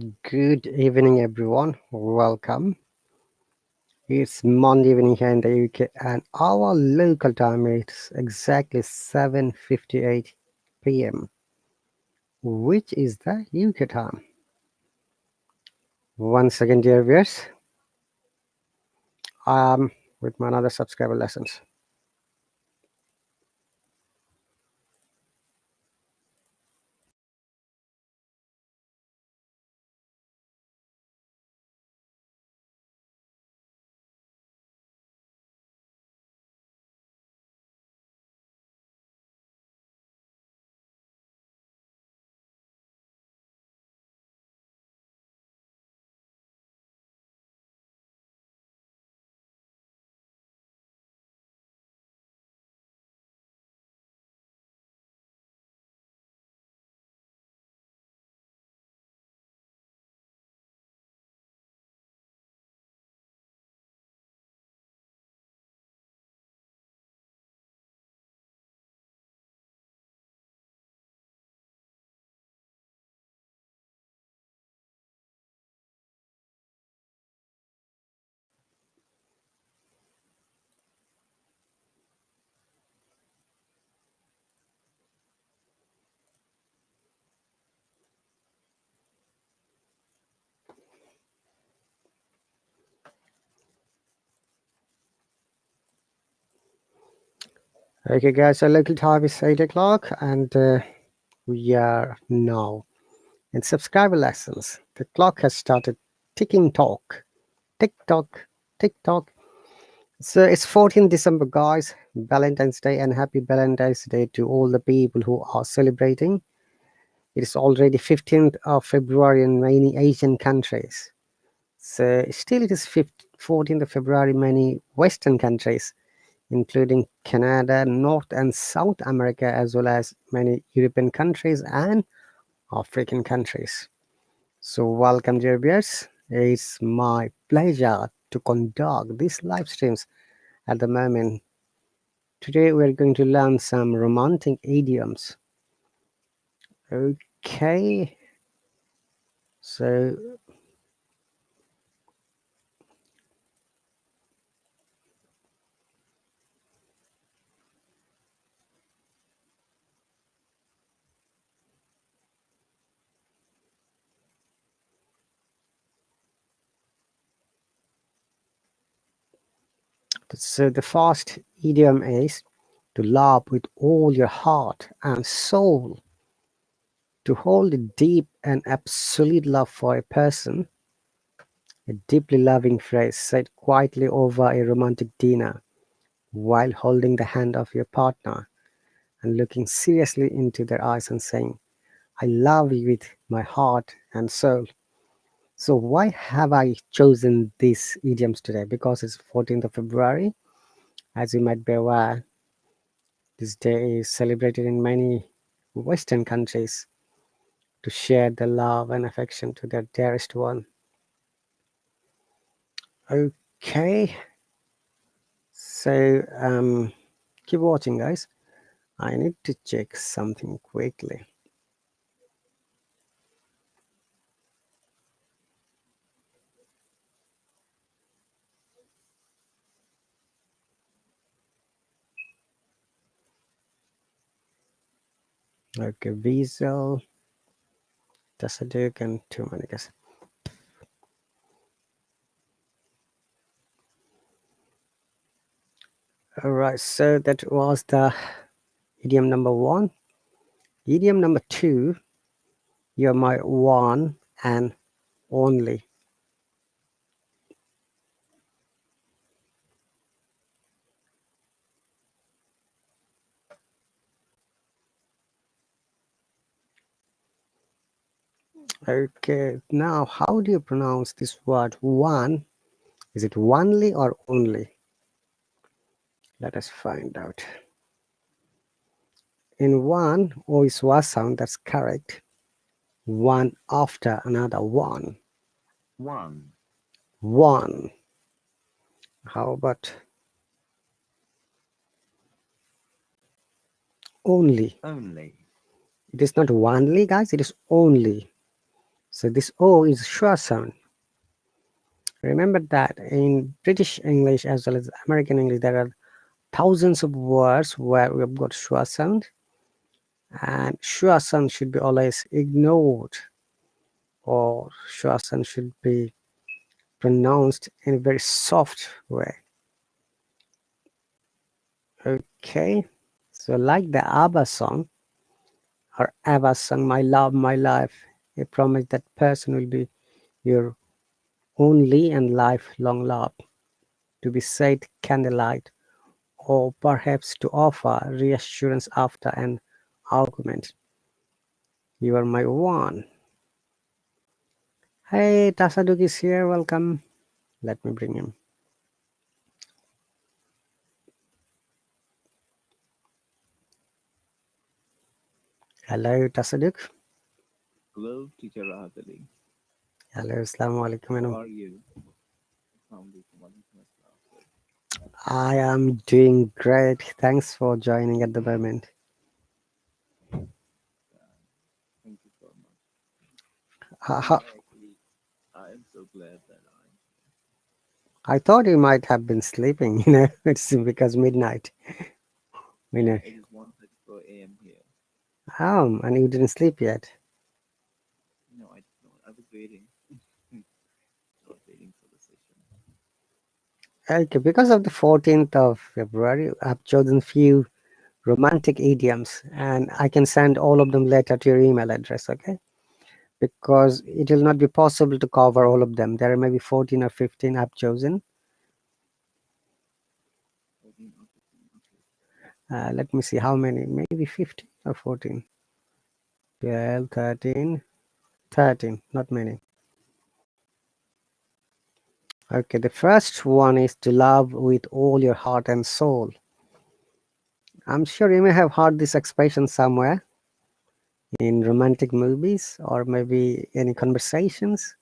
Good evening, everyone. Welcome. It's Monday evening here in the UK, and our local time is exactly 7:58 p.m., which is the UK time. Once again, dear viewers, I am with my another subscriber lessons. Okay, guys, so local time is 8 o'clock, and we are now in subscriber lessons. The clock has started ticking tock, tick tock, tick tock. So it's 14th December, guys. Valentine's Day, and happy Valentine's Day to all the people who are celebrating. It is already 15th of February in many Asian countries. So still it is 14th of February in many Western countries, including Canada, North and South America, as well as many European countries and African countries. So welcome, dear viewers. It's my pleasure to conduct these live streams at the moment. Today we're going to learn some romantic idioms. Okay, so the first idiom is to love with all your heart and soul. To hold a deep and absolute love for a person, a deeply loving phrase said quietly over a romantic dinner while holding the hand of your partner and looking seriously into their eyes and saying, I love you with my heart and soul. So why have I chosen these idioms today? Because it's 14th of February. As you might be aware, this day is celebrated in many Western countries to share the love and affection to their dearest one. Okay, so keep watching, guys. I need to check something quickly. Okay, visual, Tasaduk, and two manigas. All right, so that was the idiom number one. Idiom number two, you're my one and only. Okay, now how do you pronounce this word one? Is it onely or only? Let us find out. In one, O is was sound, that's correct. One after another one. One. One. How about only? Only. It is not only, guys, it is only. So this O is schwa sound. Remember that in British English as well as American English, there are thousands of words where we have got schwa sound, and schwa sound should be always ignored, or schwa sound should be pronounced in a very soft way. Okay, so like the ABBA song or ABBA song, My Love, My Life, a promise that person will be your only and lifelong love, to be said candlelight, or perhaps to offer reassurance after an argument. You are my one. Hey, Tasaduk is here. Welcome. Let me bring him. Hello, Tasaduk. Hello, teacher RahatAli. Hello, Assalamu How alaikum. are you? Assalamualaikum warahmatullahi wabarakatuh. I am doing great. Thanks for joining at the moment. Uh, Thank you so much. Ha- ha- I am so glad that I'm I thought you might have been sleeping, it's because midnight, you here. know. Yeah, it is 1:34 a.m. here. And you didn't sleep yet. No, I did not. I was waiting. I was waiting for the session. Okay, because of the 14th of February, I've chosen few romantic idioms and I can send all of them later to your email address, okay? Because it will not be possible to cover all of them. There are maybe 14 or 15 I've chosen. 14 or 15. Okay. Let me see how many, maybe 15 or 14. 12, 13, 13, not many. Okay, the first one is to love with all your heart and soul. I'm sure you may have heard this expression somewhere in romantic movies or maybe any conversations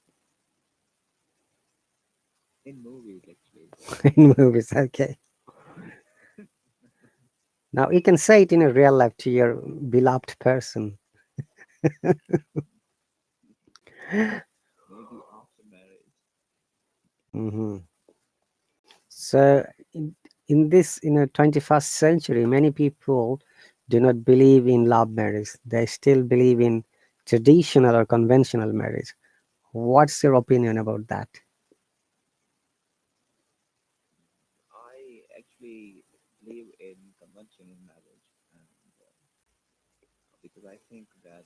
In movies, actually. in movies. Okay. Now you can say it in a real life to your beloved person. Maybe after marriage. Hmm. So in this, in a 21st century, many people do not believe in love marriage. They still believe in traditional or conventional marriage. What's your opinion about that? I actually live in conventional marriage, and because I think that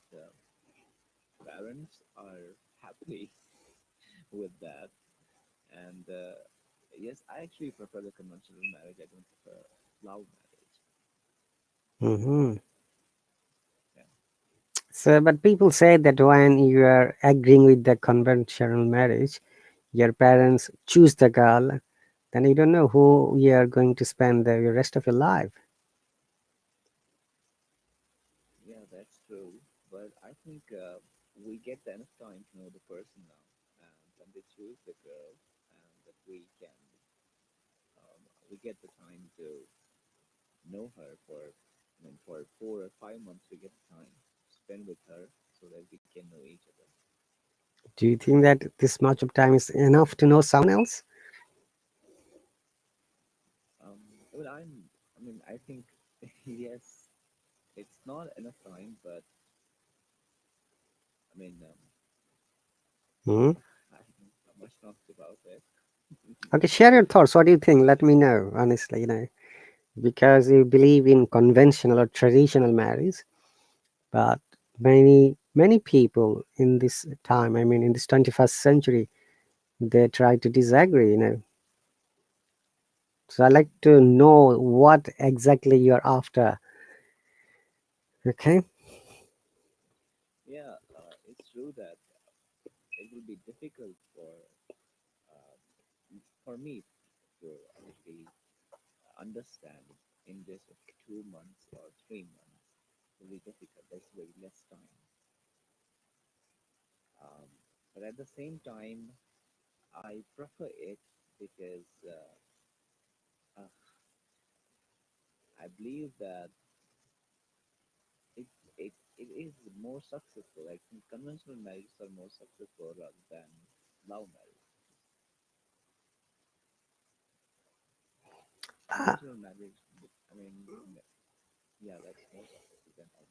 parents are happy with that. And yes, I actually prefer the conventional marriage. I don't prefer love marriage. Hmm. Yeah, So, but people say that when you are agreeing with the conventional marriage, your parents choose the girl, then you don't know who you are going to spend the rest of your life. yeah, that's true. But I think we get enough time to know the person now, and when they choose the girl, and that we get the time to know her for, I mean, for 4 or 5 months. We get the time to spend with her so that we can know each other. Do you think that this much of time is enough to know someone else? Um, well, I mean, I think yes, it's not enough time, but I mean, Hmm? I don't have much knowledge about it. Okay, share your thoughts. What do you think? Let me know, honestly, because you believe in conventional or traditional marriage, but many people in this time, I mean, in this 21st century, they try to disagree. So I like to know what exactly you're after. Okay. Yeah, it's true that it will be difficult uh, for me to actually understand in just 2 months or 3 months. It will be difficult. There's very less time. Um, but at the same time, I prefer it because I believe that it it it is more successful. I think conventional marriages are more successful rather than love marriage. Conventional marriage, I mean, yeah, that's more successful than love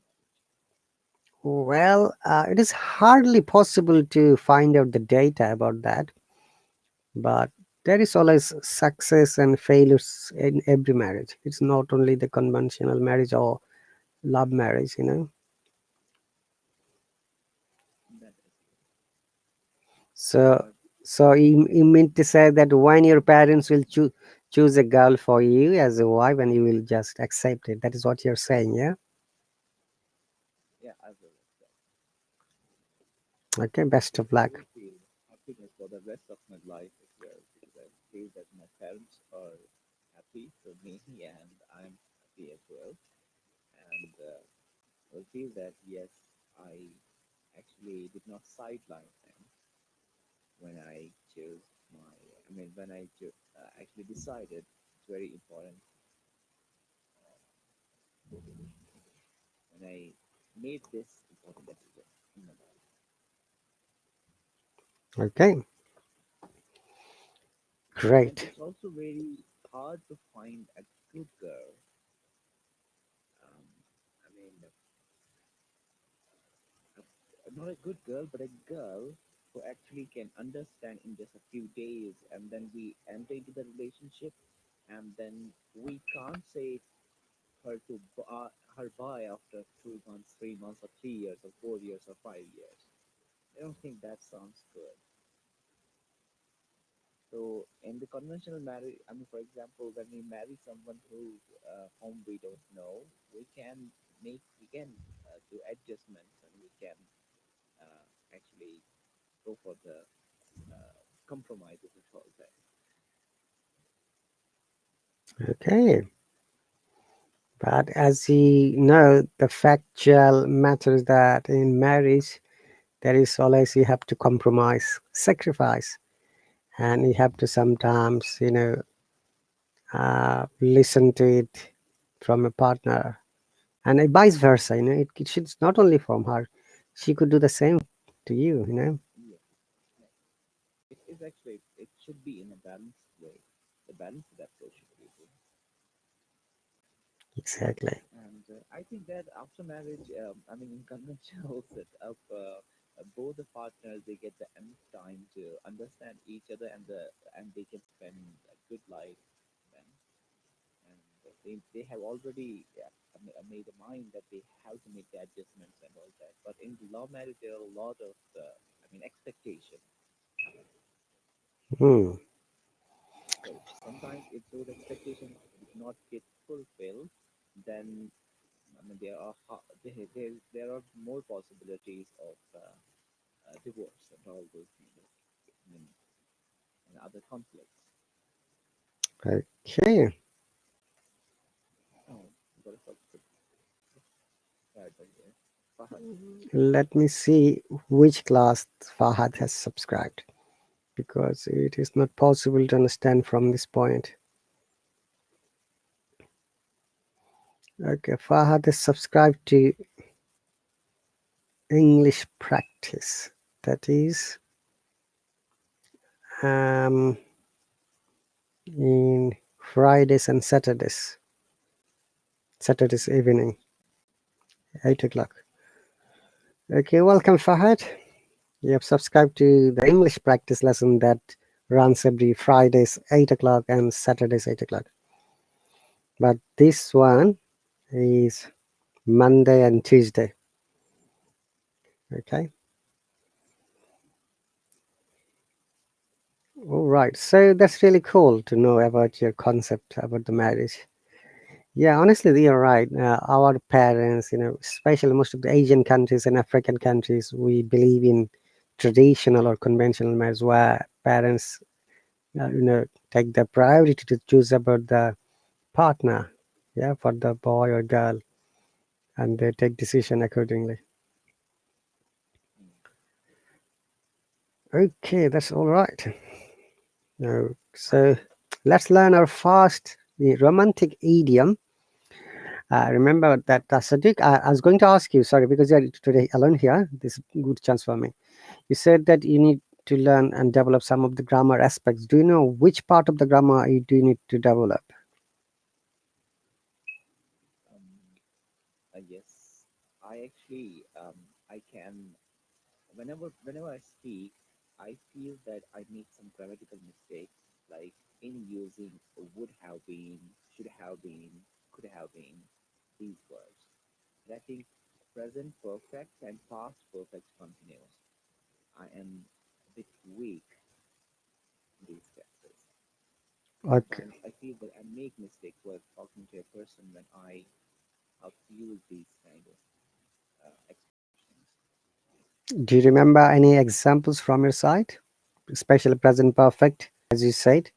marriage. Well, it is hardly possible to find out the data about that, but there is always success and failures in every marriage. It's not only the conventional marriage or love marriage, you know. That is true. So, But so you mean to say that when your parents will choose a girl for you as a wife, and you will just accept it? That is what you're saying, yeah? yeah, I will accept. Okay, best of I luck. will feel happiness for the rest of my life as well because I feel that my parents are happy for me and I'm happy as well. And I will feel that yes, I actually did not sideline them when I chose my. I mean, when I actually decided it's very important when I made this important decision in my life. Okay, And great. it's also very hard to find a good girl. Um, I mean, not a good girl, but a girl who actually can understand in just a few days, and then we enter into the relationship, and then we can't say her to her by after 2 months, 3 months, or 3 years, or 4 years, or 5 years. I don't think that sounds good. So in the conventional marriage, I mean, for example, when we marry someone whom we don't know, we can do adjustments, and we can actually go for the compromises, we call that. Okay, but as you know, the factual matter is that in marriage, there is always you have to compromise, sacrifice, and you have to sometimes, listen to it from a partner, and vice versa. It should not only from her, she could do the same to you. Yeah, yeah. It is actually it should be in a balanced way. The balanced approach should be there. Exactly. And I think that after marriage, I mean, in conventional setup, both the partners they get the enough time to understand each other, and they can spend a good life then. And they have already made a mind that they have to make the adjustments and all that. But in the love marriage, there are a lot of expectations. Hmm. So sometimes if those expectations did not get fulfilled, then I mean there are more possibilities of divorce and all those things. I mean, and other conflicts. Okay. Oh, got a subscriber here. Fahad. Let me see which class Fahad has subscribed, because it is not possible to understand from this point. Okay, Fahad is subscribed to English practice. That is um, in Fridays and Saturdays. Saturdays evening, 8 o'clock. Okay, welcome Fahad. You have subscribed to the English practice lesson that runs every Fridays 8 o'clock and Saturdays 8 o'clock. But this one is Monday and Tuesday. Okay. All right. So that's really cool to know about your concept about the marriage. Yeah, honestly, you're right. Our parents, especially most of the Asian countries and African countries, we believe in traditional or conventional marriage where parents, take the priority to choose about the partner, yeah, for the boy or girl, and they take decision accordingly. Mm. Okay, that's all right. So let's learn our first romantic idiom. Remember that, Sadiq, I was going to ask you, sorry, because you're today alone here. This is a good chance for me. You said that you need to learn and develop some of the grammar aspects. Do you know which part of the grammar you do need to develop? Um, yes, I actually I can whenever I speak, I feel that I make some grammatical mistakes, like in using would have been, should have been, could have been, these words. And I think present perfect and past perfect continuous. I am a bit weak in these cases. Okay. Sometimes I feel that I make mistakes while talking to a person when I have to use these kind of expressions. Do you remember any examples from your side? Especially present perfect, as you said,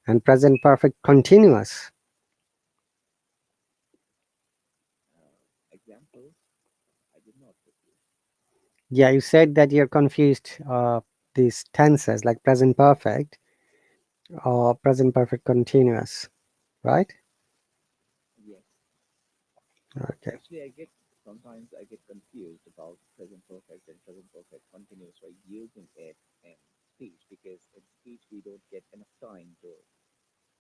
and present perfect continuous. Examples, I did not receive. Yeah, you said that you're confused these tenses like present perfect or present perfect continuous, right? Yes. Okay. Actually, I get confused about present perfect and present perfect continuous by using it in speech because in speech we don't get enough time to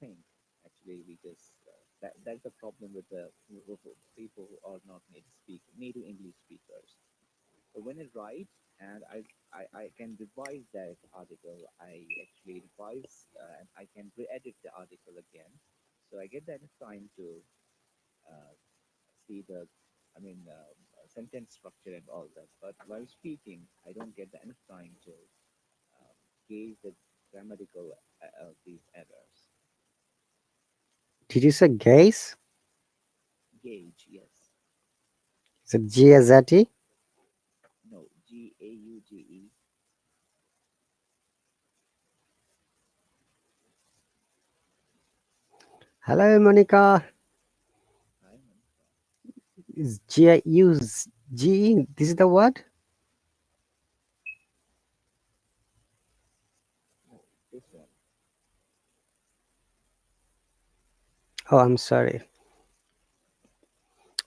think. Actually, we just that's the problem with the people who are not native English speakers. So when I write and I can revise that article, I actually revise and I can re-edit the article again. So I get that enough time to uh, see the, sentence structure and all that. But while speaking, I don't get enough time to gauge the grammatical these errors. Did you say gaze? Gauge, yes. Is it G-A-Z-E? No, Gauge. Hello, Monica. I am Is G-A-U-G-E? This is the word? no this one. Oh, I'm sorry.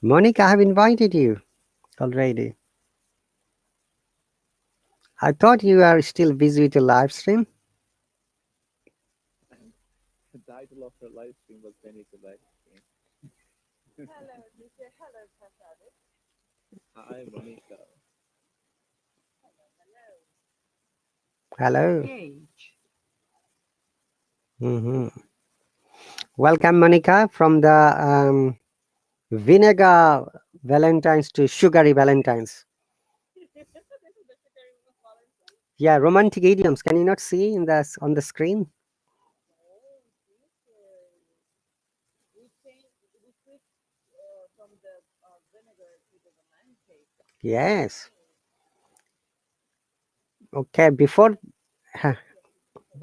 Monica, I have invited you already. I thought you are still busy with your live stream. And the title of the live stream was Phonetic live stream. Hi, Monica. Hello. Hmm. Welcome, Monica, from the vinegar Valentine's to sugary Valentine's. Yeah, romantic idioms. Can you not see in the on the screen? Yes. Okay. Before, huh,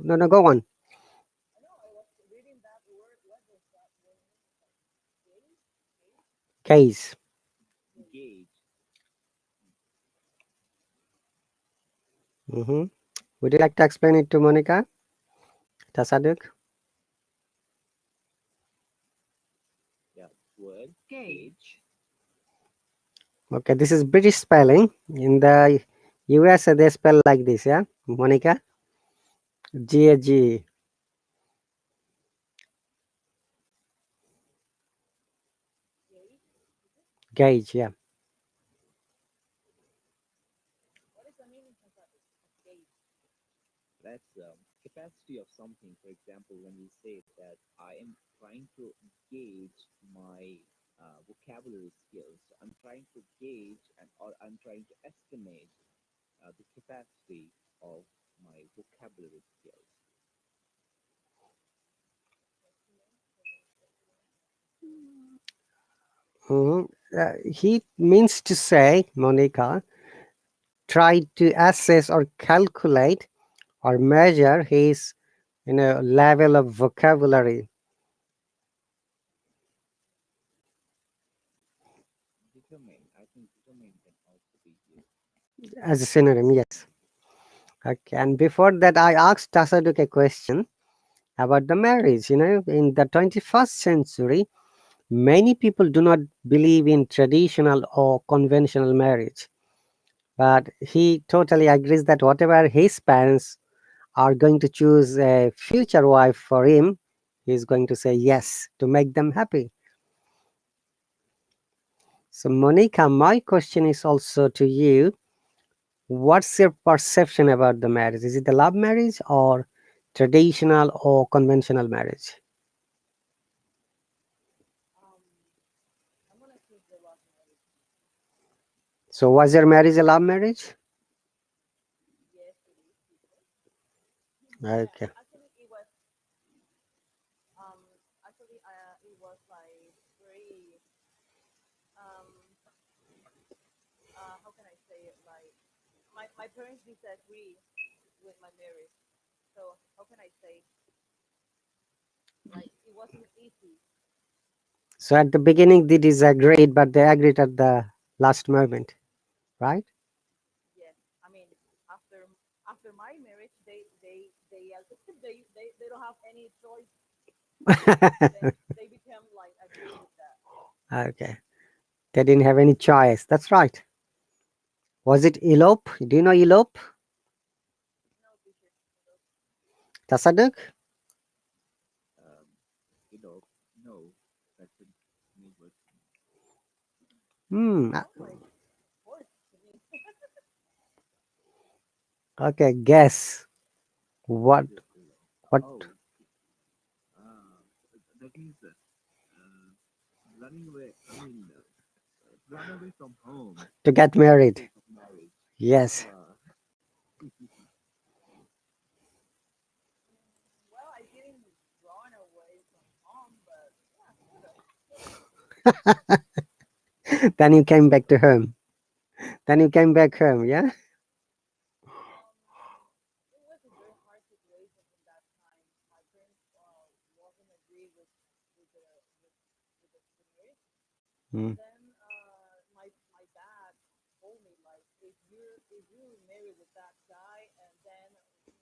no, no, go on. Case. Gauge. Hmm. Would you like to explain it to Monica? Tasaduk? Yeah, word. Gauge. Okay, this is British spelling. In the US, they spell like this, yeah? Monica? G-A-G. Gauge, yeah. That's capacity of something. For example, when we say that I am trying to gauge my vocabulary skills, I'm trying to gauge and or I'm trying to estimate the capacity of my vocabulary skills. Mhm. He means to say, Monica, try to assess or calculate or measure his level of vocabulary Determine. I think determine can also be used. as a synonym, yes. Okay, and before that, I asked Tasaduk a question about the marriage. In the 21st century, Many people do not believe in traditional or conventional marriage, but he totally agrees that whatever his parents are going to choose a future wife for him, he's going to say yes to make them happy. So, Monica, my question is also to you. What's your perception about the marriage? Is it a love marriage or traditional or conventional marriage? Um, I'm gonna choose the love marriage. So, was your marriage a love marriage? Yes, it is. People. Yeah, Okay. actually, it was. Um, it was like very. Um, how can I say it? Like, my parents disagree with my marriage. So how can I say? Like, it wasn't easy. So, at the beginning, they disagreed, but they agreed at the last moment, right? Yes, I mean, after after my marriage, they don't have any choice. They become like agree with that. Okay. They didn't have any choice. That's right. Was it elope? Do you know elope? No, teacher. No. Tasaduk? Um, no, that's a new word for me. Hmm. Sounds like horse to me. Okay. Guess what? What is below? What Oh, that means running away. I mean, run away from home to get for the married? sake of marriage. Yes. Ah, Well, I didn't run away from home, but yeah, sort of, sort of. Then you came back to home. Then you came back home. Yeah. Um, it was a very hard situation in that time. My parents wasn't agree with the with, with the marriage. Hmm. Then my dad told me like if you marry with that guy and then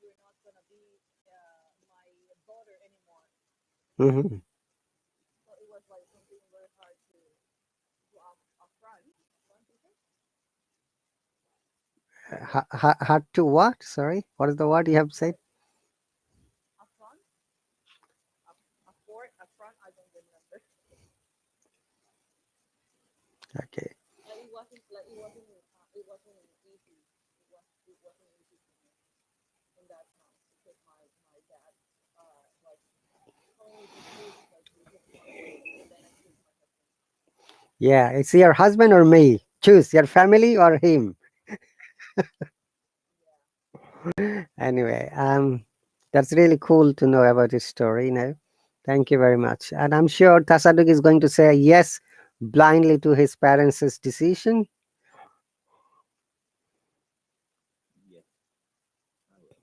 you're not gonna be my daughter anymore. Hmm. So it was like something very hard to upfront teacher Had to what? Sorry. What is the word you have said? upfront up afford upfront. I don't remember. Okay. Like it wasn't easy. It wasn't easy for me in that time because my dad was telling me to choose like between one of them, and then I choose my husband. Yeah. It's your husband or me. Choose your family or him. Yeah. Anyway, that's really cool to know about this story. Thank you very much. And I'm sure Tasaduk is going to say yes blindly to his parents' decision. yes, I will.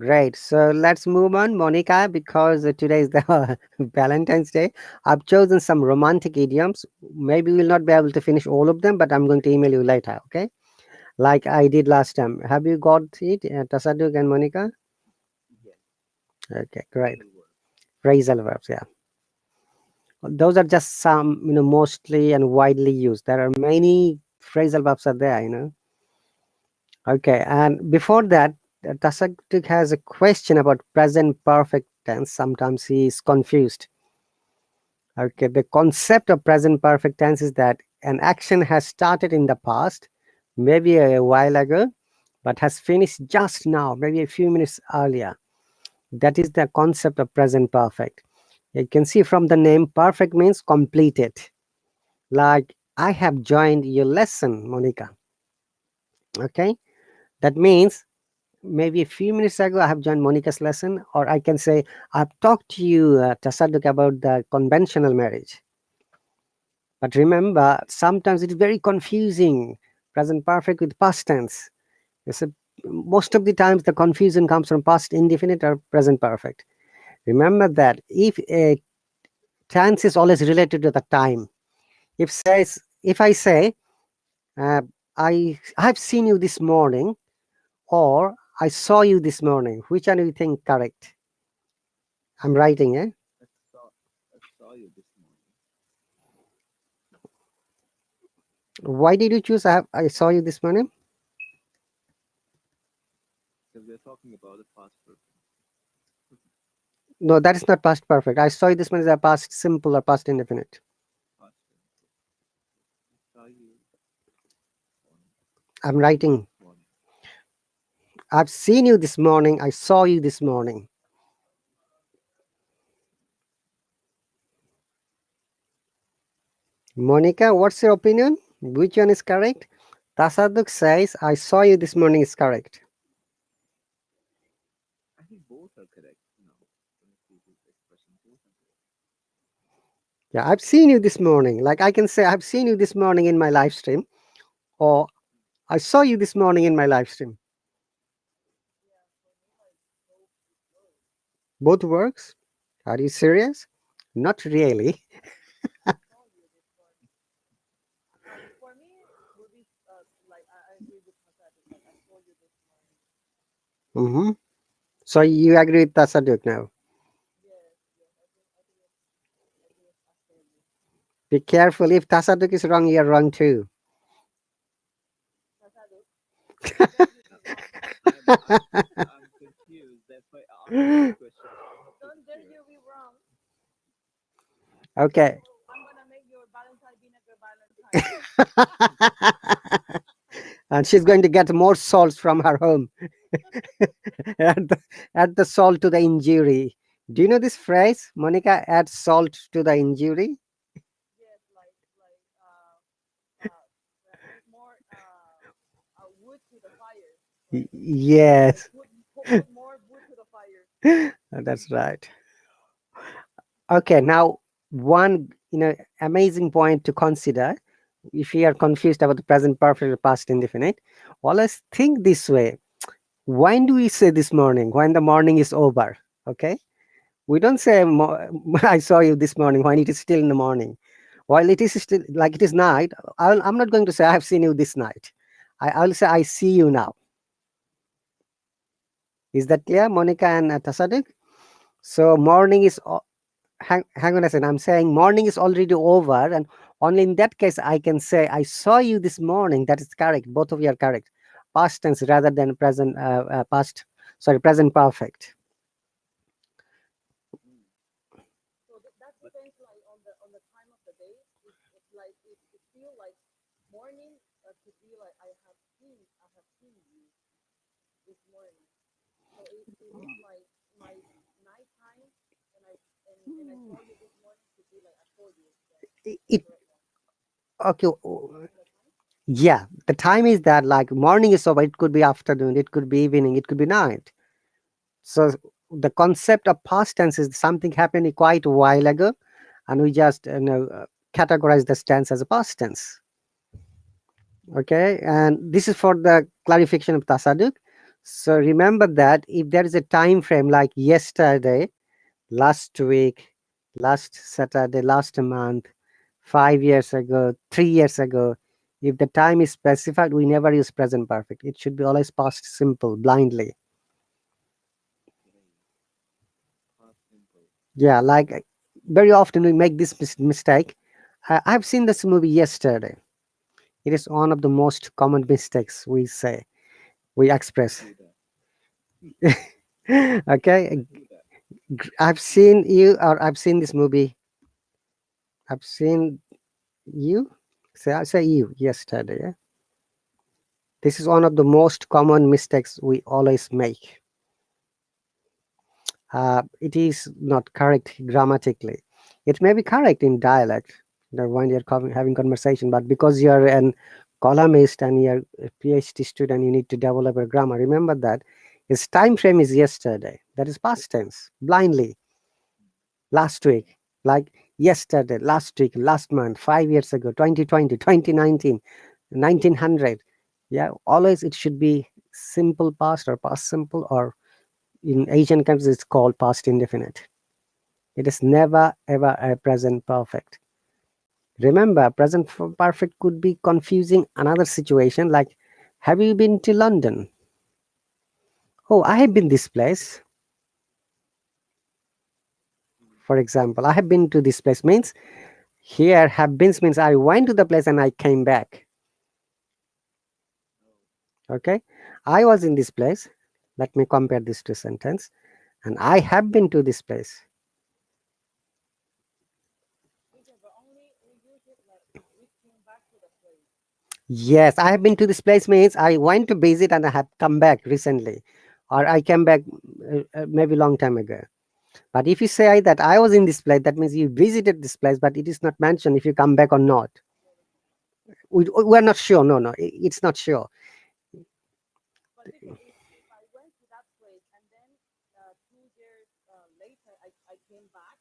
Great. So let's move on, Monica, because today is the Valentine's Day. I've chosen some romantic idioms. Maybe we'll not be able to finish all of them, but I'm going to email you later, okay? Like I did last time. Have you got it, Tasaduk and Monica? Yes, Okay, great. phrasal verb. Phrasal verbs, yeah. Those are just some, mostly and widely used. There are many phrasal verbs are there. Okay, and before that, Tasaduk has a question about present perfect tense. Sometimes he is confused. Okay, the concept of present perfect tense is that an action has started in the past, maybe a while ago, but has finished just now, maybe a few minutes earlier. That is the concept of present perfect. You can see from the name, perfect means completed. Like, I have joined your lesson, Monica. Okay, that means maybe a few minutes ago I have joined Monica's lesson, or I can say I've talked to you, Tasaduk, about the conventional marriage. But remember, sometimes it's very confusing. Present perfect with past tense. So most of the times the confusion comes from past indefinite or present perfect. Remember that if a tense is always related to the time. If I say uh, I have seen you this morning, or I saw you this morning, which one do you think correct? I'm writing, eh? I saw, I saw you this morning. Why did you choose I saw you this morning? Because we're talking about the past perfect. No, that is not past perfect. I saw you this morning is a past simple or past indefinite. Past perfect. I saw you morning. I'm writing. Morning. I've seen you this morning. I saw you this morning. Monica, what's your opinion? Which one is correct? Tasaduk says, I saw you this morning is correct. I think both are correct. No. When I see this expression, both are correct. Yeah, I've seen you this morning. Like I can say, I've seen you this morning in my live stream, or I saw you this morning in my live stream. Yeah, for me, like both would work. Both works. Are you serious? Not really. I saw you this morning. For me, would be like I agree with Masadi. Like I saw you this morning. Hmm. So you agree with Tasaduk now. Yes, yes. I think it's I saw you. Be careful. If Tasaduk is wrong, you're wrong too. Masadi, don't dare you be wrong. I'm I'm I'm confused. That's why I asked you this question. I'm not so Don't dare clear. you be wrong. Okay. I'm gonna make your Valentine vinegar Valentine. And she's going to get more salts from her home. add, the, add the salt to the injury. Do you know this phrase? Monica, add salt to the injury. Yes, put more wood to the fire. Like Yes, put more wood to the fire. that's right. Okay, now one amazing point to consider if you are confused about the present perfect or past indefinite. Always think this way. When do we say this morning? When the morning is over. Okay, we don't say I saw you this morning when it is still in the morning. While it is still like it is night, I'm not going to say I have seen you this night. I'll say I see you now. Is that clear, Monica and Tasadik? So morning is hang on a second. I'm saying morning is already over, and only in that case I can say I saw you this morning. That is correct. Both of you are correct. Past tense rather than present. Past. Sorry, present perfect. Mm. So that But depends like on the time of the day. It's like it feel like morning could be like I have seen you this morning. So if it's like my nighttime and I saw you this morning could be like I saw you. Then that's the It correct one. okay. Depends on the time. Yeah, the time is that like morning is over. It could be afternoon. It could be evening. It could be night. So the concept of past tense is something happened quite a while ago, and we just categorize the tense as a past tense. Okay, and this is for the clarification of tasaduk. So remember that if there is a time frame like yesterday, last week, last Saturday, last month, 5 years ago, 3 years ago, if the time is specified, we never use present perfect. It should be always past simple blindly. okay, past simple. Yeah, like very often we make this mistake. I've seen this movie yesterday. It is one of the most common mistakes we say, we I express. do that. I Okay, do that. I've seen you, or I've seen this movie. I've seen you. Say, I say you yesterday. Yeah? This is one of the most common mistakes we always make. It is not correct grammatically. It may be correct in dialect, when you're having conversation, but because you're an columnist and you're a PhD student, you need to develop a grammar. Remember that his time frame is yesterday. That is past tense, blindly. Mm. Last week, like yesterday, last week, last month, 5 years ago, 2020, 2019, 1900. Yeah, always it should be simple past or past simple, or in Asian countries it's called past indefinite. It is never ever a present perfect. Remember, present perfect could be confusing another situation like, have you been to London? Oh, I have been this place. Mm. For example, I have been to this place means here have been means I went to the place and I came back. Okay, I was in this place. Let me compare this to sentence. And I have been to this place. Okay, but only we use it like if we came back to the place. Yes, I have been to this place means I went to visit and I have come back recently, or I came back maybe long time ago. But if you say that I was in this place, that means you visited this place, but it is not mentioned if you come back or not. We are not sure. No, no, it's not sure. But teacher, if I went to that place and then 2 years later I came back,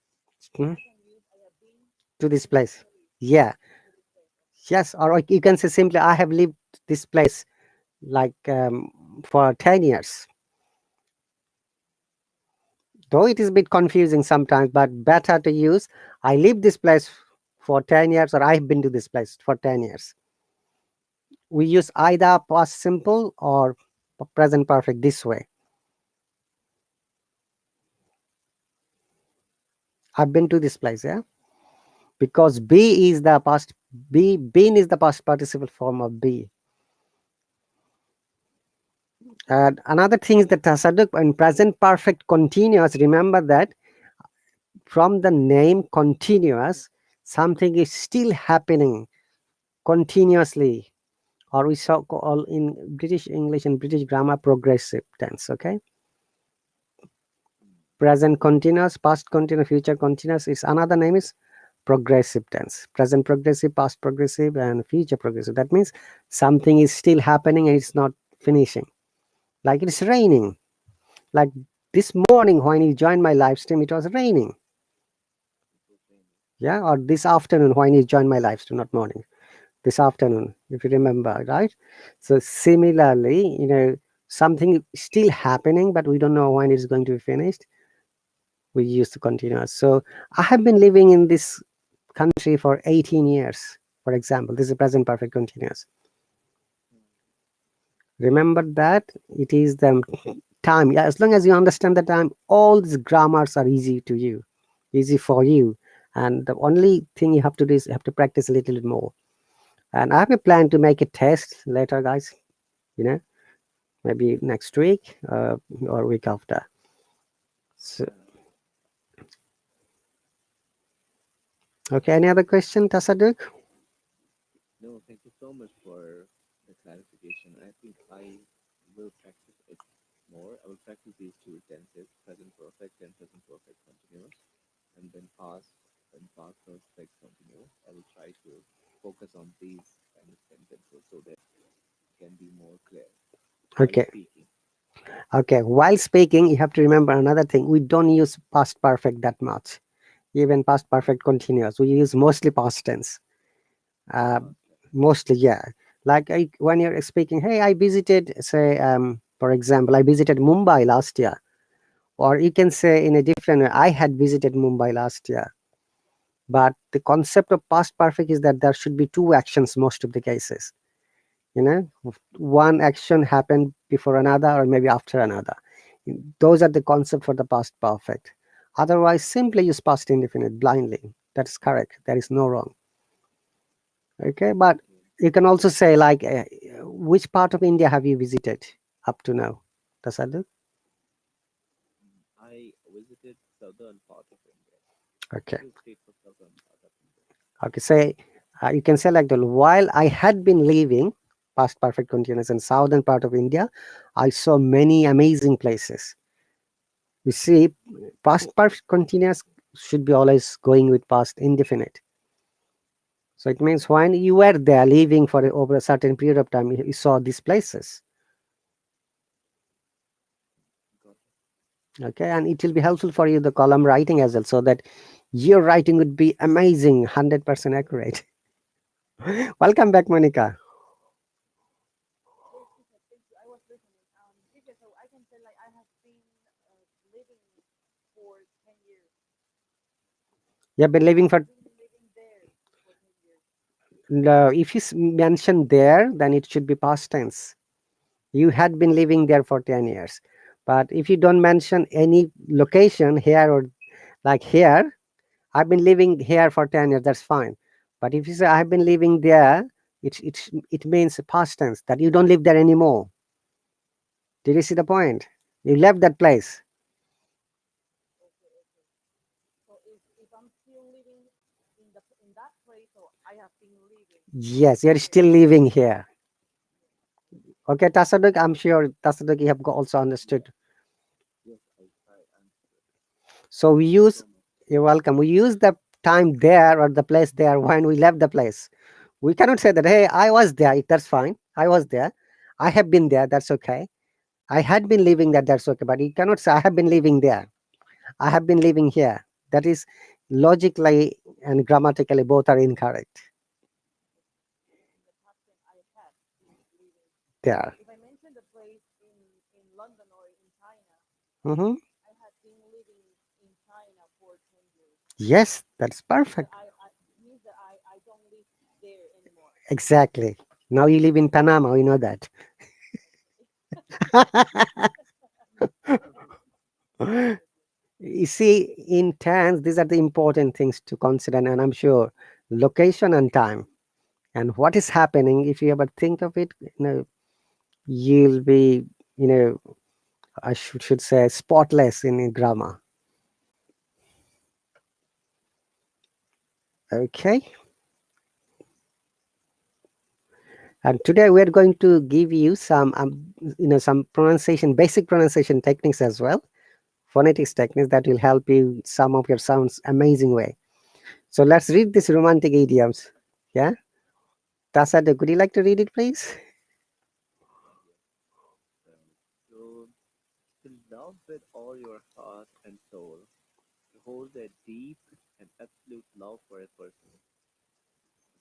Hmm, I can use I have been to this place. recently Yeah, to this place. Okay. yes, or you can say simply I have lived this place like for 10 years. Though it is a bit confusing sometimes, but better to use I live this place for 10 years, or I've been to this place for 10 years. We use either past simple or present perfect this way. I've been to this place, yeah, because be is the past. Be been is the past participle form of be. And another thing is that tasaduk and present perfect continuous. Remember that from the name continuous, something is still happening continuously, or we so call in British English and British grammar progressive tense. Okay, Mm. present continuous, past continuous, future continuous is another name is progressive tense. Present progressive, past progressive, and future progressive. That means something is still happening and it's not finishing. Like it's raining. Like this morning when you joined my live stream, it was raining. It was raining. Yeah, or this afternoon when you joined my live stream, not morning. This afternoon, if you remember, right? So similarly, something is still happening, but we don't know when it's going to be finished. We use the continuous. So I have been living in this country for 18 years, for example. This is present perfect continuous. Mm. Remember that it is the time. Yeah, as long as you understand the time, all these grammars are easy to you, easy for you. And the only thing you have to do is you have to practice a little bit more. And I have a plan to make a test later, guys. You know, maybe next week or week after. So, Yeah. okay, any other question, Tasaduk? No, thank you so much for the clarification. I think I will practice it more. I will practice these two tenses, present perfect and present perfect continuous, and then past perfect continuous. I will try to focus on these kind of sentences so that it can be more clear while Okay, speaking. okay. While speaking, you have to remember another thing. We don't use past perfect that much. Even past perfect continuous, we use mostly past tense. Uh, Past tense. Mostly, yeah. Like when you're speaking, hey, I visited, say, for example, I visited Mumbai last year. Or you can say in a different way, I had visited Mumbai last year. But the concept of past perfect is that there should be two actions most of the cases. You know, one action happened before another or maybe after another. Those are the concept for the past perfect. Otherwise, simply use past indefinite blindly. That's correct. There is no wrong. Okay, but Okay. you can also say like, which part of India have you visited up to now? Does that do? I visited southern part of India. Okay. Which state for southern part of India? Okay. Say you can say like the while I had been living past perfect continuous in southern part of India, I saw many amazing places. You see, past perfect continuous should be always going with past indefinite. So it means when you were there living for over a certain period of time, you saw these places. Got Okay, and it will be helpful for you the column writing as well, so that your writing would be amazing, 100% accurate. Welcome back, Monica. Yes, teacher, thank you. I was listening. Teacher, so I can say like I have been living for 10 years. You have been living I for have been living there for 10 years. if you mention there, then it should be past tense. You had been living there for 10 years. But if you don't mention any location here or like here, I've been living here for 10 years, that's fine. But if you say I've been living there, it means past tense, that you don't live there anymore. Did you see the point? You left that place. Okay, okay. So if I'm still living in that place, so I have been living Yes, you're here. still living here. Yeah. Okay, Tasaduk, I'm sure Tasaduk, you have also Yes, understood. yes, I understood. So we Thank you use, so much. you're welcome. We use the time there or the place there when we left the place. We cannot say that, hey, I was there. That's fine. I was there. I have been there. That's okay. I had been living there. That's okay. But you cannot say, I have been living there. I have been living here. That is logically and grammatically both are incorrect In the past tense, I had been living. there. If I mention the place in London or in China, Hmm. I had been living in China for 10 years. Yes, that's Means that perfect. I don't live there anymore. Exactly. Now you live in Panama. We know that. Okay. Definitely. You see, in tense, these are the important things to consider, and I'm sure location and time and what is happening. If you ever think of it, you'll be, you know, I should say, spotless in grammar. Okay, and today we're going to give you some, some pronunciation, basic pronunciation techniques as well, phonetics techniques that will help you some of your sounds amazing way. So let's read these romantic idioms. Yeah, Tasada, could you like to read it, please? Yes. So, so to love with all your heart and soul, to hold a deep and absolute love for a person,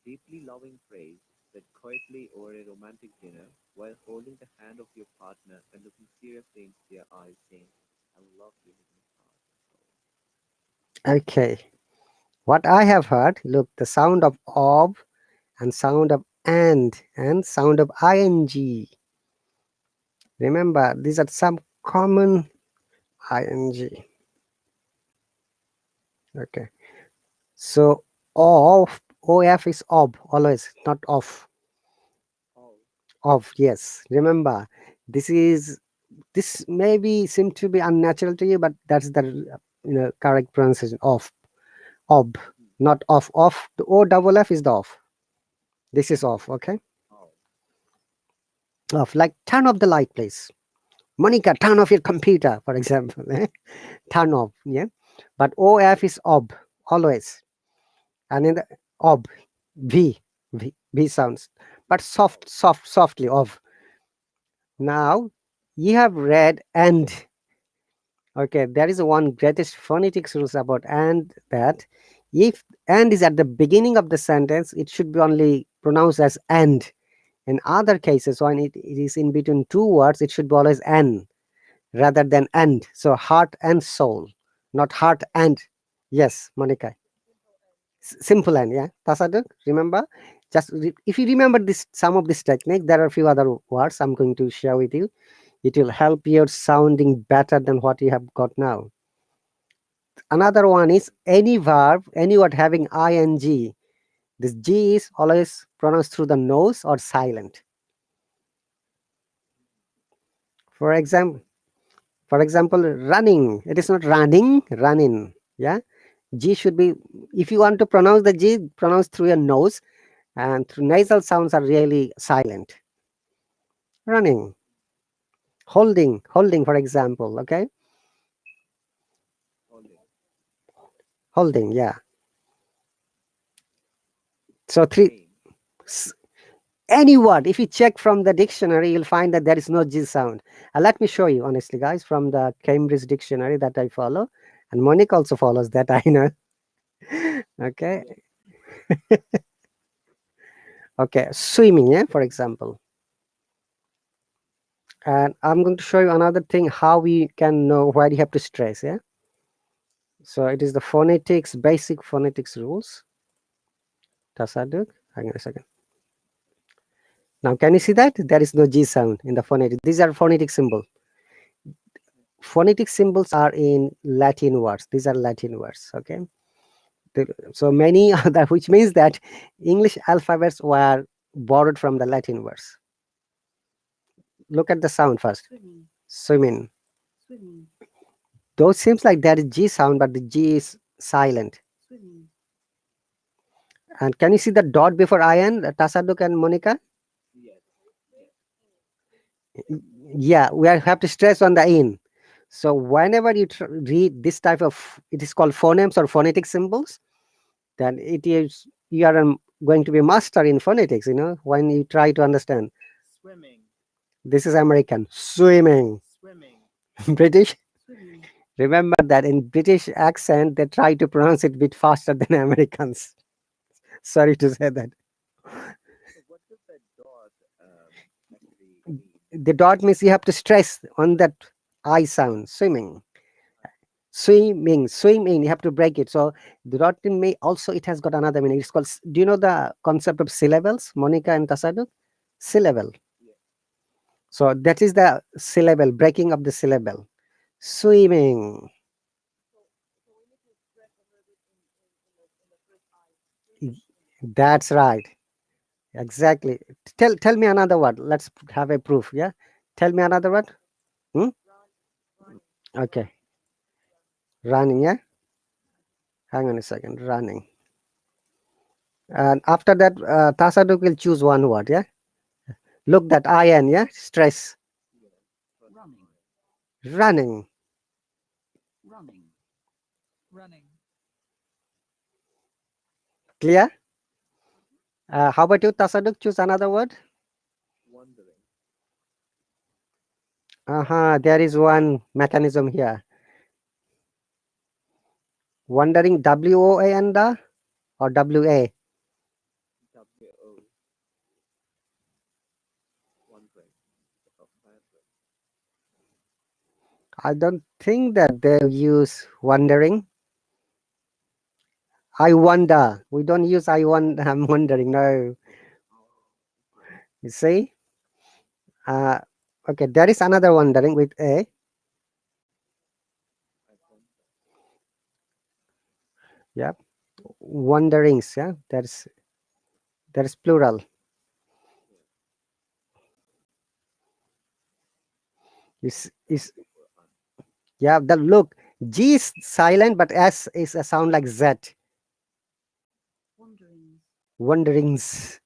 deeply loving praise said quietly over a romantic dinner while holding the hand of your partner and looking seriously into their eyes, saying, I love you with my heart and soul. Okay. What I have heard, look, the sound of and sound of and sound of ing. Remember, these are some common ing. Okay. So of is ob always, not off. Oh, Of, yes. Remember, this is this maybe seem to be unnatural to you, but that's the correct pronunciation of ob, hmm, not off. Off. The o double f is the off. This is off. Okay. oh, Off. Like turn off the light, please. Monica, turn off your computer, for example. Turn off, yeah. But OF is ob, always. And in the ob, V sounds. But oh, softly, of. Now, you have read and. Okay, there is one greatest phonetics rules about and, that if and is at the beginning of the sentence, it should be only pronounced as and. In other cases, when it is in between two words, it should be always n rather than and. So heart and soul, not heart and. Yes, Monica. Simple and Simple and, yeah. Tasaduk, remember? If you remember this, some of this technique, there are a few other words I'm going to share with you. It will help your sounding better than what you have got now. Another one is any verb, any word having ing. This G is always pronounced through the nose or silent. For example, running. It is not running, running. Yeah. G should be, if you want to pronounce the G, pronounce through your nose, and through nasal sounds are really silent. Running, holding, for example. Okay. holding, Holding, yeah. So three, playing, s- any word, if you check from the dictionary, you'll find that there is no G sound. Let me show you, honestly, guys, from the Cambridge dictionary that I follow. And Monique also follows that, I know. Okay. yes, Okay. Swimming, yeah, for example. And I'm going to show you another thing how we can know where you have to stress. Yeah. So it is the phonetics, basic phonetics rules. Tasaduk. Hang on a second. Now, can you see that? There is no G sound in the phonetic. These are phonetic symbols. Phonetic symbols are in Latin words. These are Latin words. Okay. So many other, which means that English alphabets were borrowed from the Latin words. Look at the sound first. Swimming. swimming, Though seems like there is G sound, but the G is silent. swimming, And can you see the dot before IN, Tasaduk and Monica? Yes. Yes. Yeah, have to stress on the in. So whenever you read this type of, it is called phonemes or phonetic symbols, then it is you are going to be master in phonetics. When you try to understand. Swimming. This is American swimming. Swimming. British. swimming, Remember that in British accent they try to pronounce it a bit faster than Americans. Sorry to say that. So what does that dot actually mean? The dot means you have to stress on that I sound. Swimming. Swimming, you have to break it. So the dot may also, it has got another meaning. It's called, do you know the concept of syllables, Monica and Tasaduk? Syllable. Yes. So that is the syllable, breaking of the syllable. Swimming. So we need to stress a little bit in the first I. Y- Swimming, swimming. That's right. Exactly. Tell me another word. Let's have a proof. Yeah. Tell me another word. Hmm? Run, running, run, Okay. run. Running. Yeah. Hang on a second. Running. And after that, Tasaduk will choose one word. Yeah. Look that IN. Yeah. Stress. Yes. running, Running. running, running, Clear? How about you, Tasaduk? Choose another word. Wondering. There is one mechanism here. Wondering, WOA and the or WA. W-O. Wondering. Oh, wondering. I don't think that they use wondering. I wonder. We don't use I wonder. I'm wondering. No. Oh, okay. You see? Uh, okay, there is another wondering with A. I wonder. Yeah. Wonderings. Yeah. There's plural. Yes. Is Before on. Yeah, the look. G is silent, but S is a sound like Z. wanderings, Wonderings.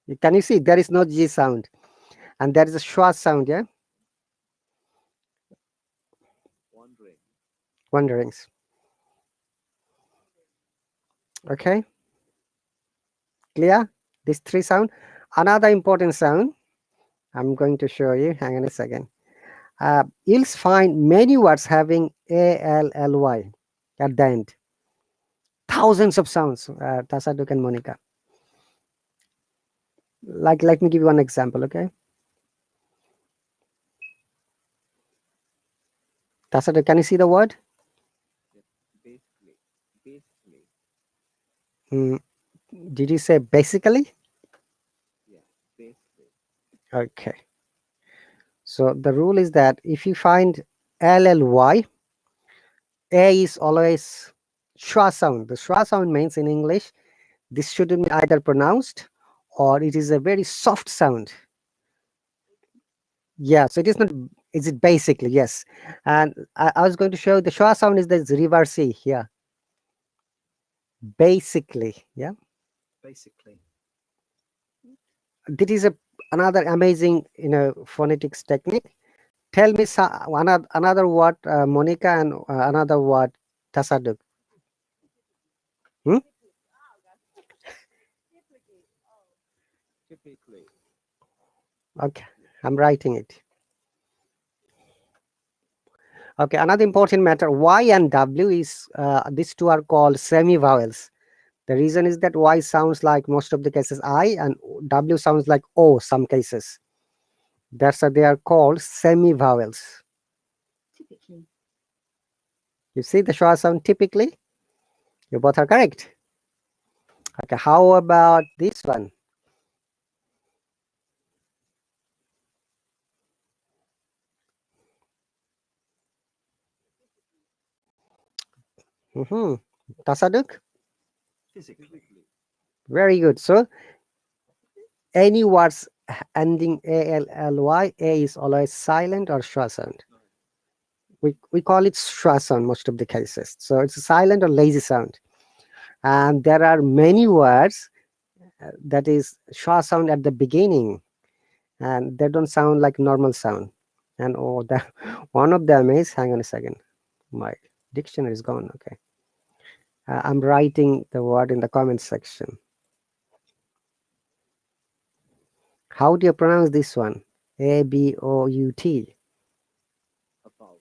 Wondering. Can you see? There is no G sound. And there is a schwa sound. Yeah. Wondering. Wonderings. Okay. Clear? These three sound. Another important sound I'm going to show you. Hang on a second. You'll find many words having ALLY at the end. Thousands of sounds, Tasaduk and Monica. Like, let me give you one example, okay? Tasaduk, can you see the word? Yes. Basically. Basically. Mm, did you say basically? Yeah. Basically. Okay. So the rule is that if you find LLY, A is always schwa sound. The schwa sound means in English, this shouldn't be either pronounced or it is a very soft sound. Yeah, so it is not, is it basically? Yes. And I was going to show the schwa sound is the reverse C here. Basically, yeah. basically, This is another amazing, phonetics technique. Tell me another word, Monica, and another word, Tasaduk. Hmm? Typically. Oh gosh. Typically. Oh. Typically. Okay, I'm writing it. Okay, another important matter, Y and W is, these two are called semi-vowels. The reason is that Y sounds like most of the cases I and W sounds like O some cases. That's why they are called semi-vowels. typically, You see the schwa sound typically? You both are correct. Okay, how about this one? Mm-hmm. Tasaduk? physically, Physically. Very good. So any words ending ALLY, A is always silent or schwa sound. No. We call it schwa sound most of the cases. So it's a silent or lazy sound. And there are many words that is schwa sound at the beginning, and they don't sound like normal sound. And oh, the one of them is, hang on a second, my dictionary is gone. Okay, I'm writing the word in the comment section. How do you pronounce this one? ABOUT. About.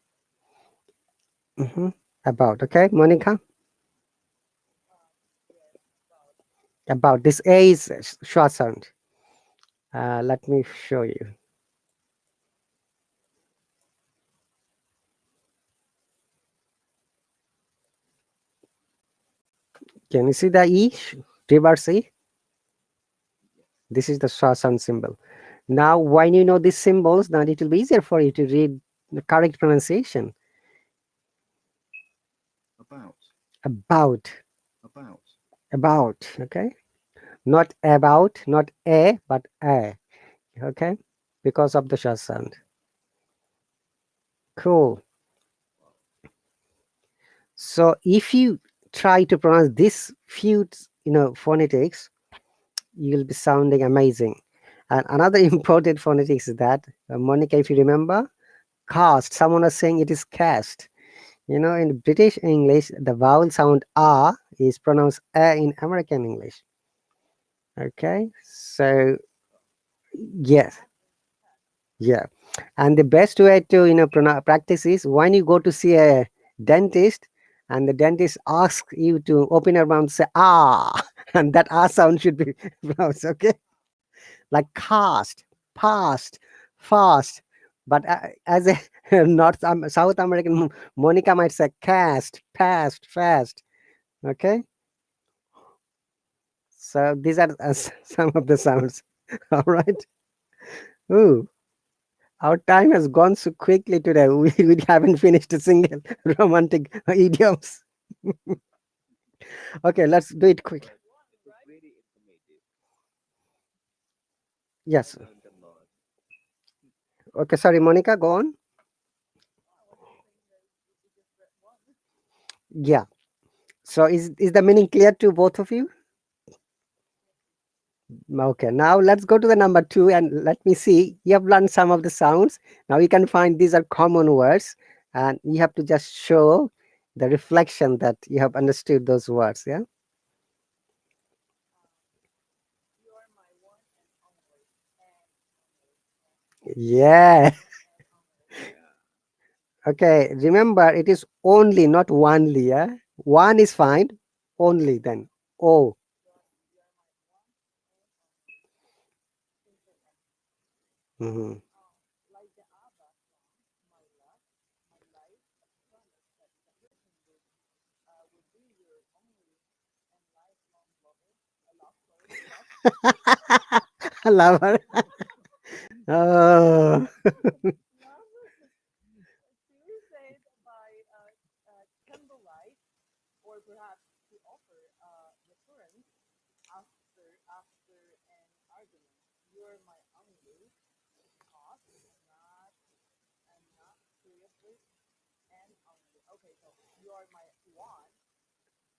Mm-hmm. About. Okay, Monica. Yes, about. About this A is short sound. Let me show you. Can you see the E? Reverse E. Yes. This is the short sound symbol. Now, when you know these symbols, then it will be easier for you to read the correct pronunciation. About. About. About. About. Okay. Not about, not a, but a. Okay. Because of the short sound. Cool. Wow. So if you try to pronounce this few, phonetics, you'll be sounding amazing. And another important phonetics is that, Monica, if you remember, cast. Someone was saying it is cast. In British English, the vowel sound "a" is pronounced "a" in American English. Okay, so yes, yeah, and the best way to practice is when you go to see a dentist, and the dentist asks you to open your mouth, say "ah," and that "ah" sound should be pronounced. Okay, like cast, past, fast. But as a South American, Monica might say cast, past, fast. Okay, so these are some of the sounds. All right. Ooh, our time has gone so quickly today. We haven't finished a single romantic idioms. Okay, let's do it quick. But it was Right? really informative. I Yes. learned a lot. Okay, sorry, Monica, go on. I was just saying that we just read one. Yeah. So is the meaning clear to both of you? Okay, now let's go to the number two and let me see. You have learned some of the sounds. Now you can find these are common words, and you have to just show the reflection that you have understood those words. Yeah. Um, you are my one and only, and only, and Yeah. and only. Yeah. Okay. Remember, it is only, not onely. Yeah. One is fine. Only then. Oh. You are my one and only. Simple and Mhm. like the ABBA song, my love, my life, a promise that written would be your only and lifelong lover, a love story, love story. I love her. Oh. Love to be said by candlelight, or perhaps to offer reassurance after an argument. You're my only, not not not seriously and only. Okay, so you are my one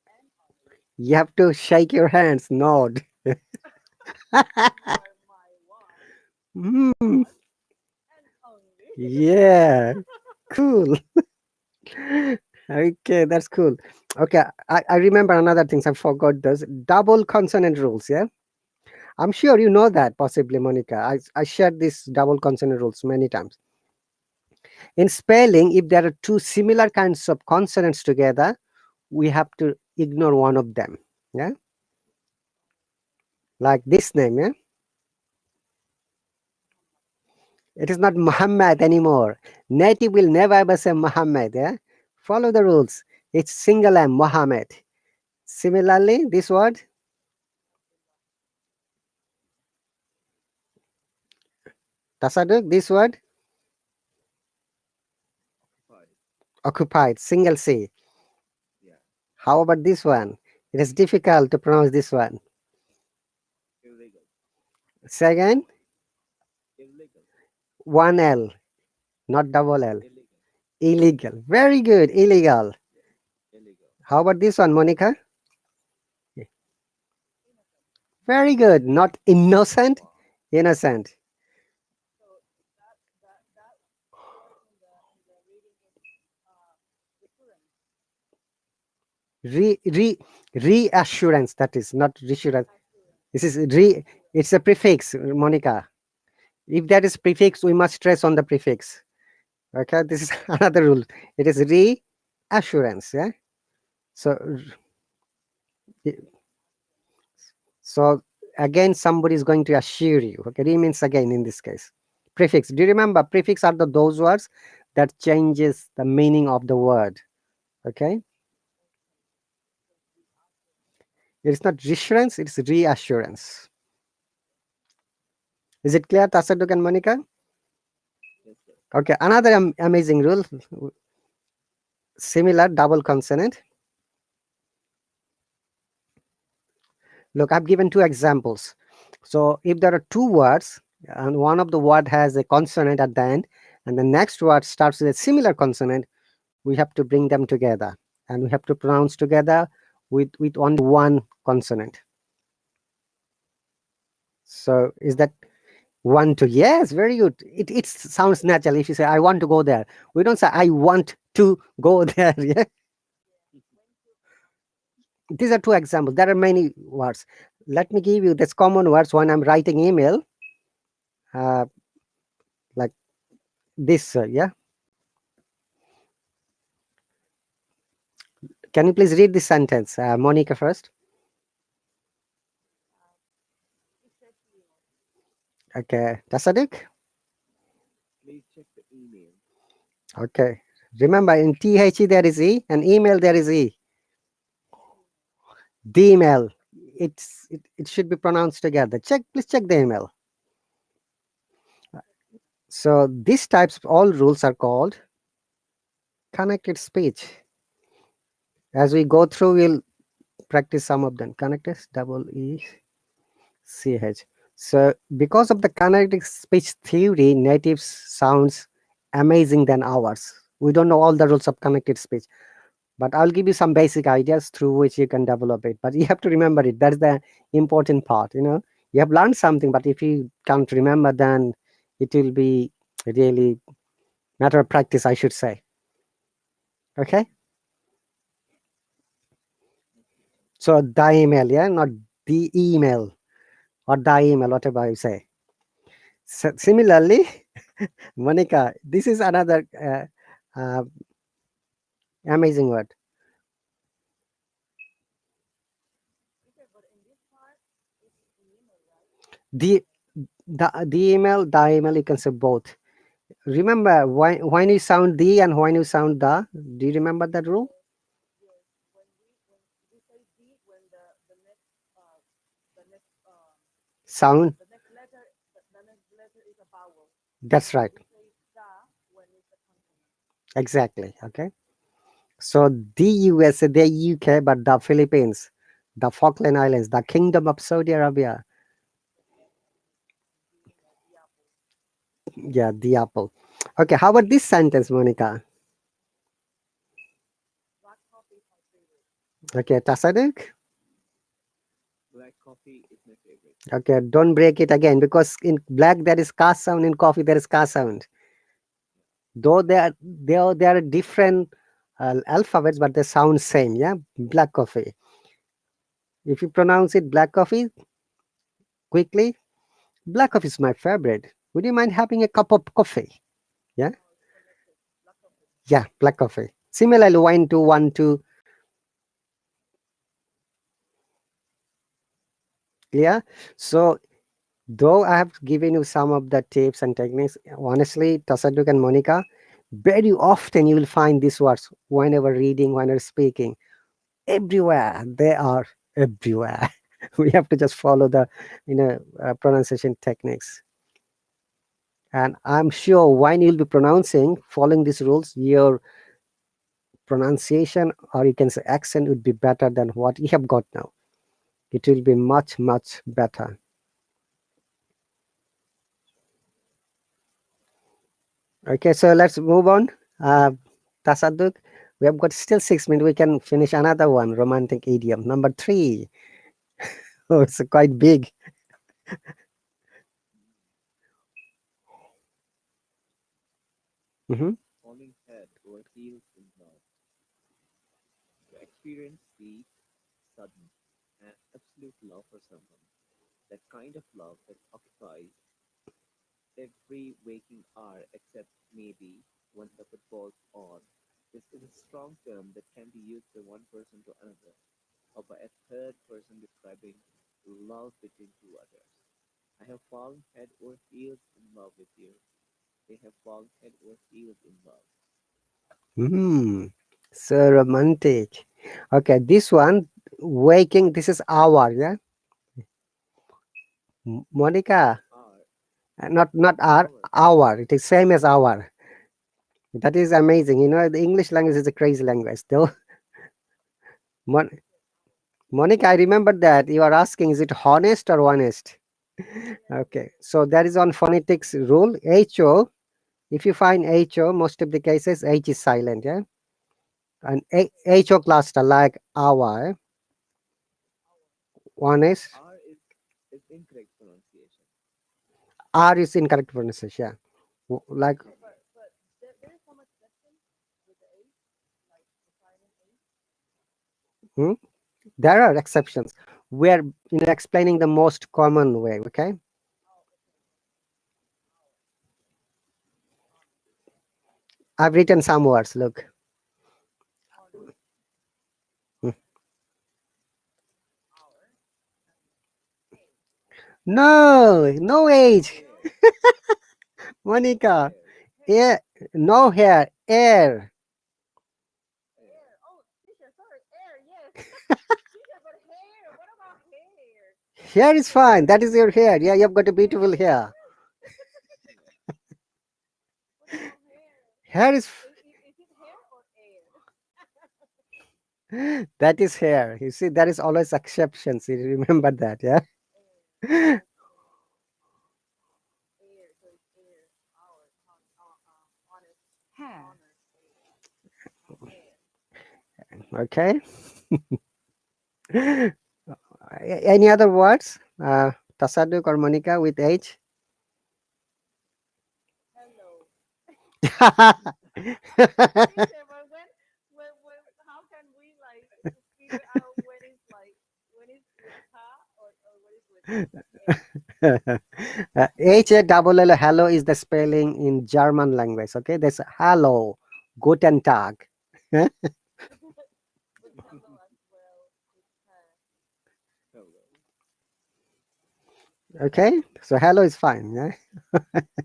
and only. You have to shake your hands, nod. You are my one, Mm, not and only. yeah. Cool. Okay, that's cool. Okay, I remember another things. I forgot those double consonant rules. Yeah, I'm sure you know that. Possibly, Monica. I shared these double consonant rules many times. In spelling, if there are two similar kinds of consonants together, we have to ignore one of them. Yeah, like this name. Yeah, it is not Muhammad anymore. Native will never ever say Muhammad. Yeah, follow the rules. It's single M, Muhammad. Similarly, this word tasaduk, this word Occupied. occupied, single C. Yeah. How about this one? It is difficult to pronounce this one. Illegal. Second, One L, not double L. Illegal. Illegal. Very good. Illegal. Illegal. How about this one, Monica? innocent. Very good. Not innocent. Wow. Innocent. So that word in the reading is reassurance. Reassurance. That is not reassurance. Reassurance. This is re. It's a prefix, Monica. If that is prefix, we must stress on the prefix. Okay, this is another rule. It is reassurance. Yeah. So, so again, somebody is going to assure you. Okay, re means again in this case. Prefix. Do you remember prefix are those words that changes the meaning of the word? Okay, it's not reassurance. It's reassurance. Is it clear, Tasaduk and Monica? Yes, sir. Okay, another amazing rule. Similar double consonant. Look, I've given two examples. So if there are two words and one of the word has a consonant at the end and the next word starts with a similar consonant, we have to bring them together and we have to pronounce together with only one consonant. So is that one to? Yes, very good. It sounds natural. If you say I want to go there, we don't say I want to go there. Yeah. Yeah. When to pronounce it. These are two examples. There are many words. Let me give you this common words when I'm writing email. Uh, like this, yeah. Can you please read this sentence, Monica first? Uh, please check the email. Okay, Tasadik. Please check the email. Okay, remember in THE there is E and email there is E. Email. The email. It should be pronounced together. Check, please check the email. Check. So these types of all rules are called connected speech. As we go through, we'll practice some of them. Connected double E CH. So because of the connected speech theory, native sounds amazing than ours. We don't know all the rules of connected speech, but I'll give you some basic ideas through which you can develop it. But you have to remember it. That's the important part. You have learned something, but if you can't remember, then it will be really matter of practice, I should say. Okay. Okay. So the email, yeah, not the email or the email, whatever you say. Similarly, Monica, this is another amazing word. Okay, but in this part, it's email, right? The the email, you can say both. Remember when you sound the and when you sound the. Do you remember that rule? Yes. Yes. When we say the when the next Sound. the next letter is a vowel, That's and right. we say the when it's a consonant. Exactly. Okay. So the USA, the UK, but the Philippines, the Falkland Islands, the Kingdom of Saudi Arabia. The apple. Yeah, the apple. Okay. How about this sentence, Monica? Black coffee is my favorite. Okay, Tasaduk. Black coffee is my favorite. Okay, don't break it again because in black there is ka sound, in coffee there is ka sound. Yeah. Though they are different alphabets, but they sound same. Yeah, black coffee. If you pronounce it black coffee quickly, black coffee is my favorite. Would you mind having a cup of coffee? Yeah, No, it's connected. Black coffee. yeah, black coffee. Similarly, one two one two. Yeah. So though I have given you some of the tips and techniques, honestly, Tasaduk and Monica, very often you will find these words whenever reading, whenever speaking. Everywhere they are everywhere. We have to just follow the pronunciation techniques, and I'm sure when you'll be pronouncing following these rules, your pronunciation or you can say accent would be better than what you have got now. It will be much better. Okay, so let's move on. Uh, Tasaduk, we have got still 6 minutes. We can finish another one, romantic idiom. Number three. Oh, it's quite big. Hmm. Falling head over heels in love. To experience deep, sudden, and absolute love for someone. That kind of love that occupies every waking hour except maybe when the football's on. This is a strong term that can be used by one person to another, or by a third person describing love between two others. I have fallen head over heels in love with you. They have fallen head over heels in love. Hmm. So romantic. Okay, this one, waking, this is hour, yeah? Monica, Are not hour, our hour. It is same as hour. That is amazing. You know, the English language is a crazy language, though. Mon- Monica, I remember that you are asking, is it honest or honest? Yes, yes, Okay, yes. so that is on phonetics rule. HO, if you find HO, most of the cases H is silent, yeah? And HO cluster like hour, one is R is incorrect pronunciation. R is incorrect pronunciation, yeah. Like, But there is some exception with the H, like the silent H. hmm? There are exceptions. We are, explaining the most common way, okay? Oh, okay, okay. Hour, honor, I've written some words, look. honor, Hmm. hour, and air. No, no age, Air, Monica. air, Hair, Air, no hair, air. air. air. Oh, teacher, sorry, air. Yes, teacher, but hair. What about hair? Hair is Hair. fine. That is your hair. Yeah, you've got a beautiful hair. What about hair? Hair is Is it hair or air? that is hair. You see, there is always exceptions. You remember that, yeah? Air. Okay. Air. So it's air. Hour. Honest. Hair. Honor. Air. Hair. Okay. Any other words? Tasaduk or Monica with H? Hello. Teacher, but how can we like figure out when it's with ha or when it's with a? H-A-double-L, hello is the spelling in German language. Okay, there's hello, guten Tag. But hello as well. It's ha. Hello. Okay, so hello is fine. Yeah,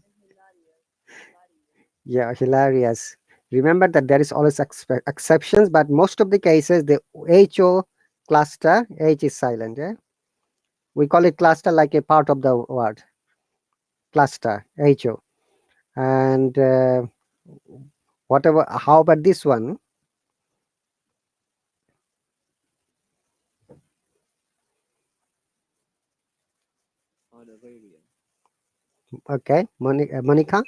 And hilarious. Hilarious. yeah, hilarious. Remember that there is always exceptions, but most of the cases the HO cluster H is silent. Yeah, we call it cluster like a part of the word cluster HO. And whatever. How about this one? Honorarium. Okay, Monica.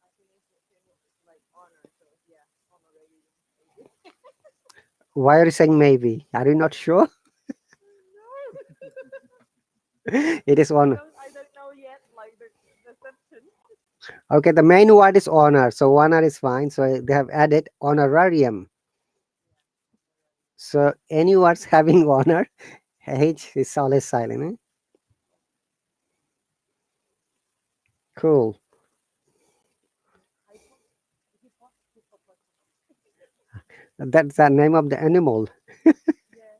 I think it's like honor. So yeah, honorarium maybe. Why are you saying maybe? Are you not sure? No, It is on. I don't know yet. Like the exception. Okay, the main word is honor, so honor is fine. So they have added honorarium. Yeah, honorarium. So any words having honor, H is always silent. Eh? Cool. Hypo, hippopotamus. That's the name of the animal. Yeah,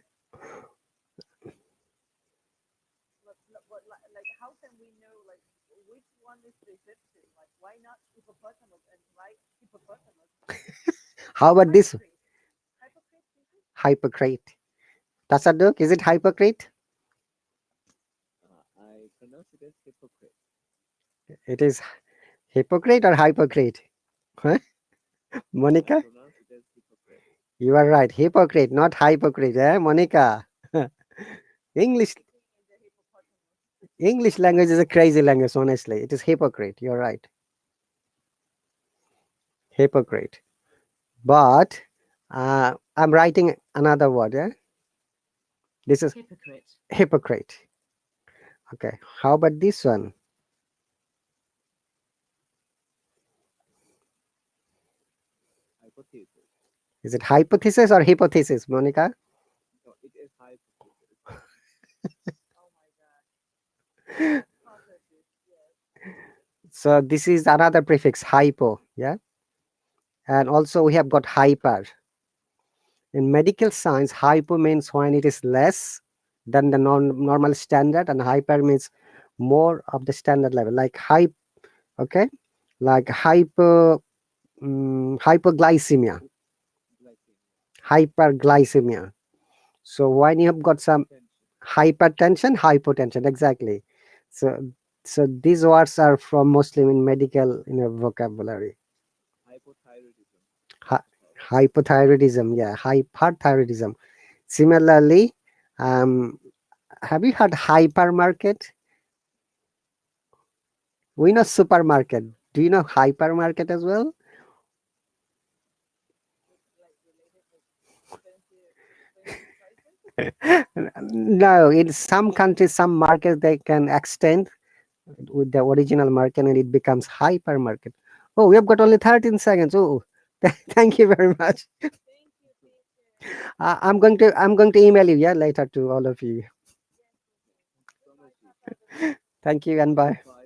but like, how can we know like which one is the exception? Like, why not hippopotamus and why hippopotamus? How about this Hypocrite, hypocrite, is it? hypocrite? Tasaduk, is it hypocrite? I pronounce it as hypocrite. It is hypocrite or hypocrite? Huh? I Monica, pronounce it as hypocrite. you are right. Hypocrite, not hypocrite. Eh, Monica? English Sitting in the hippopotamus. English language is a crazy language. Honestly, it is hypocrite. You're right. hypocrite. But I'm writing another word. Yeah, this is hypocrite, hypocrite. Okay, how about this one? Hypothesis. Is it hypothesis or hypothesis, Monica? No, it is hypothesis. Oh my god. Hypothesis. Yes. So this is another prefix, hypo. Yeah, and also we have got hyper. In medical science, hypo means when it is less than the normal standard, and hyper means more of the standard level, like okay, like hypoglycemia, Glycemia. hyperglycemia. So when you have got some Hypertension. hypertension, hypotension, exactly. So these words are from mostly in medical in a vocabulary. Hypothyroidism. Hy- Hypothyroidism. Hypothyroidism, yeah, hyperthyroidism. Similarly, um, have you heard hypermarket? We know supermarket. Do you know hypermarket as well? It's like related with expensive prices. No, in some countries, some markets they can extend with the original market and it becomes hypermarket. Oh, we have got only 13 seconds. Oh, thank you very much. Thank you, Okay. teacher. I'm going to email you, yeah, later to all of you. Yes, yes, yes. Thank you so much, Goodbye, Deep. Papa. Have a good Thank you and bye. Bye.